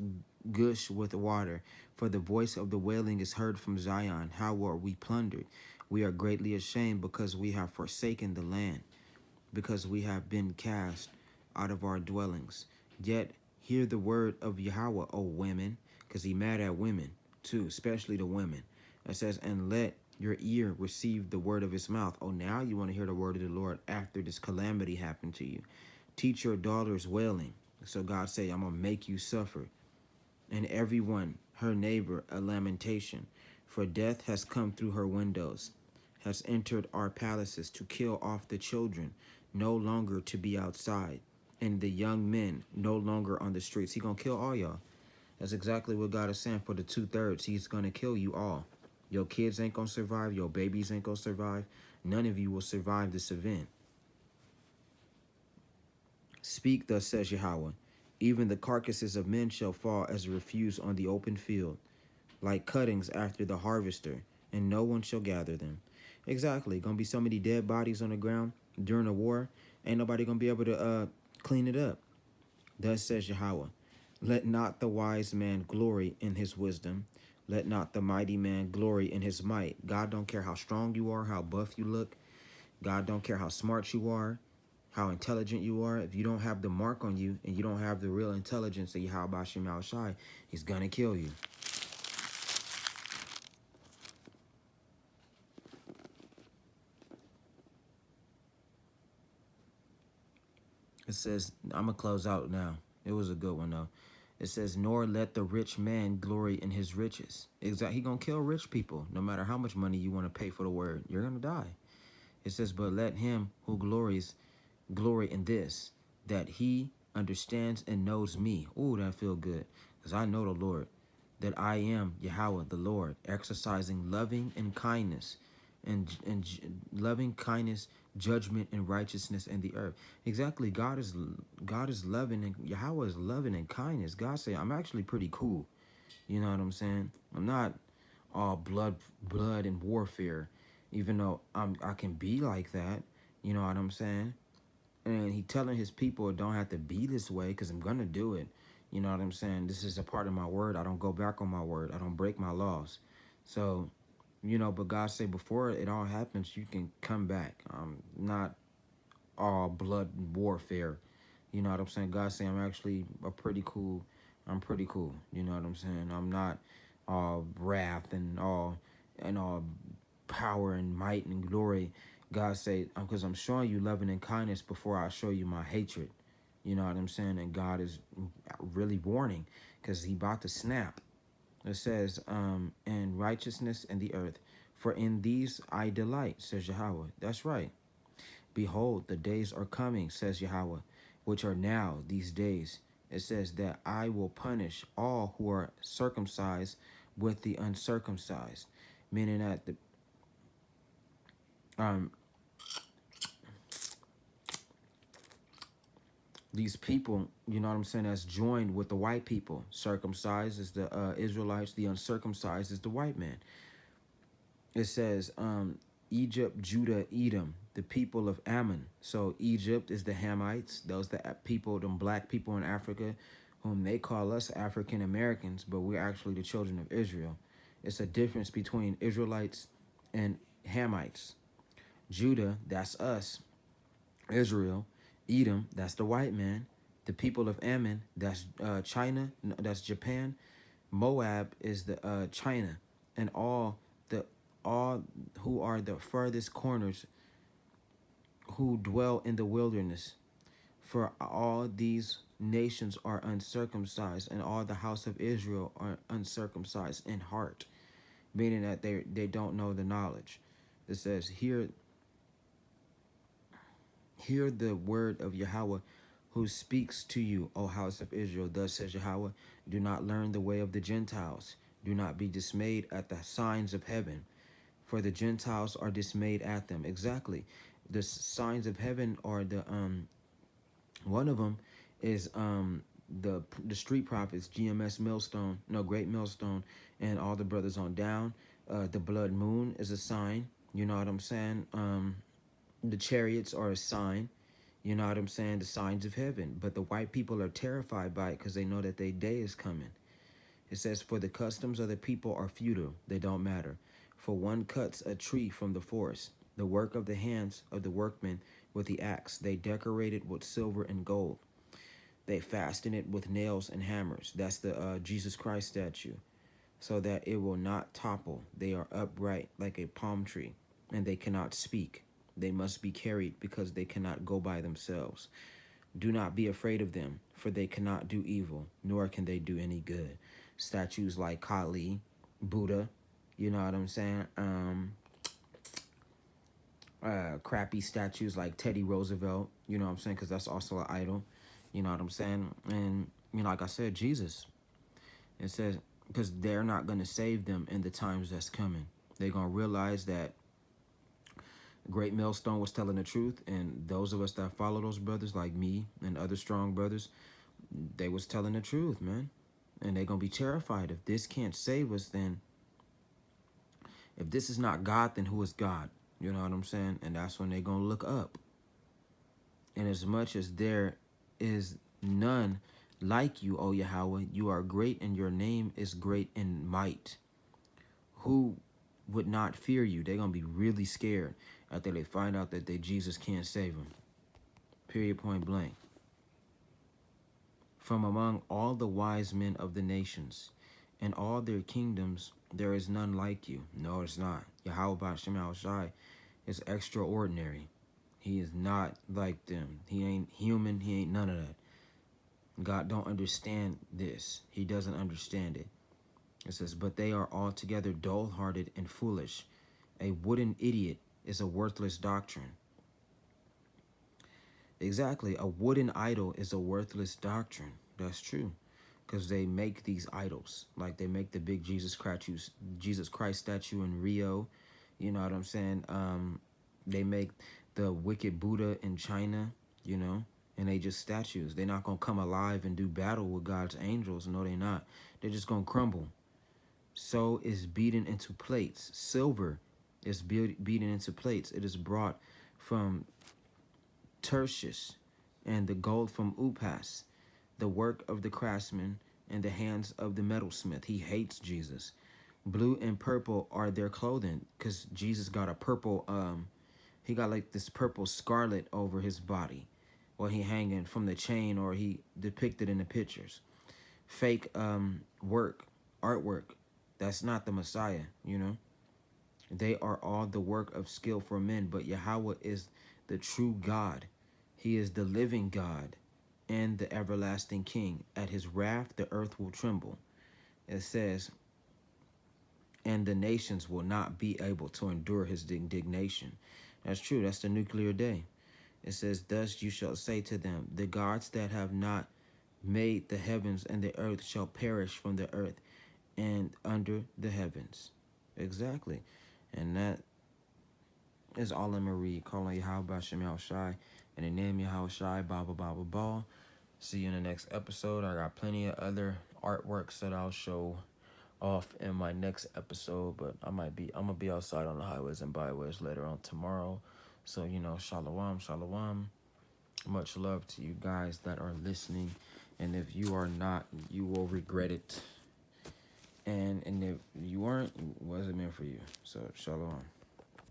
gush with water. For the voice of the wailing is heard from Zion. How are we plundered? We are greatly ashamed, because we have forsaken the land, because we have been cast out of our dwellings. Yet hear the word of Yahweh, O women, because he mad at women too, especially the women. It says, and let your ear receive the word of his mouth. Oh, now you want to hear the word of the Lord after this calamity happened to you. Teach your daughters wailing. So God say, I'm going to make you suffer. And everyone, her neighbor, a lamentation. For death has come through her windows, has entered our palaces to kill off the children, no longer to be outside, and the young men no longer on the streets. He going to kill all y'all. That's exactly what God is saying for the 2/3. He's going to kill you all. Your kids ain't going to survive. Your babies ain't going to survive. None of you will survive this event. Speak, thus says Yahweh. Even the carcasses of men shall fall as a refuse on the open field, like cuttings after the harvester, and no one shall gather them. Exactly. Going to be so many dead bodies on the ground during a war. Ain't nobody going to be able to clean it up. Thus says Yahweh. Let not the wise man glory in his wisdom. Let not the mighty man glory in his might. God don't care how strong you are, how buff you look. God don't care how smart you are, how intelligent you are. If you don't have the mark on you and you don't have the real intelligence of Yahweh Bashem Yahushai, he's going to kill you. It says, I'm going to close out now. It was a good one, though. It says, nor let the rich man glory in his riches. Exactly. He's going to kill rich people. No matter how much money you want to pay for the word, you're going to die. It says, but let him who glories glory in this, that he understands and knows me. Ooh, that feel good. Because I know the Lord, that I am Yahweh, the Lord, exercising loving and kindness, and loving kindness, judgment and righteousness in the earth. Exactly. God is loving, and Yahweh is loving and kindness. God say, I'm actually pretty cool. You know what I'm saying? I'm not all blood and warfare, even though I can be like that. You know what I'm saying? And he telling his people it don't have to be this way because I'm gonna do it. You know what I'm saying? This is a part of my word. I don't go back on my word. I don't break my laws. So, but God say before it all happens, you can come back. Not all blood warfare. You know what I'm saying? God say I'm actually I'm pretty cool. You know what I'm saying? I'm not all wrath and all power and might and glory. God say, because I'm showing you loving and kindness before I show you my hatred. You know what I'm saying? And God is really warning because he about to snap. It says, and righteousness in the earth. For in these I delight, says Yahweh. That's right. Behold, the days are coming, says Yahweh, which are now these days. It says that I will punish all who are circumcised with the uncircumcised. Meaning that um, these people, you know what I'm saying, that's joined with the white people. Circumcised is the Israelites, the uncircumcised is the white man. It says Egypt, Judah, Edom, the people of Ammon. So Egypt is the Hamites. Those the people, them black people in Africa, whom they call us African Americans, but we're actually the children of Israel. It's a difference between Israelites and Hamites. Judah, that's us. Israel, Edom, that's the white man. The people of Ammon, that's China, that's Japan. Moab is the China, and all who are the furthest corners who dwell in the wilderness. For all these nations are uncircumcised, and all the house of Israel are uncircumcised in heart, meaning that they don't know the knowledge. It says, hear the word of Yahweh who speaks to you, O house of Israel. Thus says Yahweh, do not learn the way of the Gentiles. Do not be dismayed at the signs of heaven, for the Gentiles are dismayed at them. Exactly. The signs of heaven are the one of them is the street prophets, GMS Millstone, no, Great Millstone, and all the brothers on down. The blood moon is a sign. You know what I'm saying? The chariots are a sign. You know what I'm saying? The signs of heaven. But the white people are terrified by it because they know that their day is coming. It says, for the customs of the people are futile. They don't matter. For one cuts a tree from the forest, the work of the hands of the workmen with the axe. They decorate it with silver and gold. They fasten it with nails and hammers. That's the Jesus Christ statue. So that it will not topple. They are upright like a palm tree, and they cannot speak. They must be carried because they cannot go by themselves. Do not be afraid of them, for they cannot do evil, nor can they do any good. Statues like Kali, Buddha, you know what I'm saying? Crappy statues like Teddy Roosevelt, you know what I'm saying? Because that's also an idol, you know what I'm saying? And, like I said, Jesus. It says, because they're not going to save them in the times that's coming. They're going to realize that Great Millstone was telling the truth, and those of us that follow those brothers, like me and other strong brothers, they was telling the truth, man. And they're going to be terrified. If this can't save us, then if this is not God, then who is God? You know what I'm saying? And that's when they're going to look up. And as much as there is none like you, O Yahweh, you are great, and your name is great in might. Who would not fear you? They're going to be really scared after they find out that Jesus can't save them. Period, point blank. From among all the wise men of the nations and all their kingdoms, there is none like you. No, it's not. Yahweh Ba'Shem Al-Shai is extraordinary. He is not like them. He ain't human. He ain't none of that. God don't understand this. He doesn't understand it. It says, but they are altogether dull-hearted and foolish. A wooden idiot is a worthless doctrine. Exactly. A wooden idol is a worthless doctrine. That's true. Because they make these idols. Like they make the big Jesus Christ statue in Rio. You know what I'm saying? They make the wicked Buddha in China, you know, and they just statues. They're not going to come alive and do battle with God's angels. No, they're not. They're just going to crumble. So is beaten into plates. Silver is beaten into plates. It is brought from Tertius, and the gold from Upas, the work of the craftsman and the hands of the metalsmith. He hates Jesus. Blue and purple are their clothing, because Jesus got a purple, he got like this purple scarlet over his body, or he hanging from the chain, or he depicted in the pictures. Fake artwork, that's not the Messiah, you know. They are all the work of skillful men, but Yahweh is the true God. He is the living God and the everlasting King. At his wrath, the earth will tremble. It says, and the nations will not be able to endure his indignation. That's true. That's the nuclear day. It says, thus you shall say to them, the gods that have not made the heavens and the earth shall perish from the earth and under the heavens. Exactly. And that is all I'm going to read. Calling Yahweh Shem Shai. And the name Yahweh Shai, Baba Baba Ba. See you in the next episode. I got plenty of other artworks that I'll show off in my next episode, but I'm gonna be outside on the highways and byways later on tomorrow. So, you know, shalom, shalom. Much love to you guys that are listening. And if you are not, you will regret it. And if you weren't, it wasn't meant for you. So, shalom.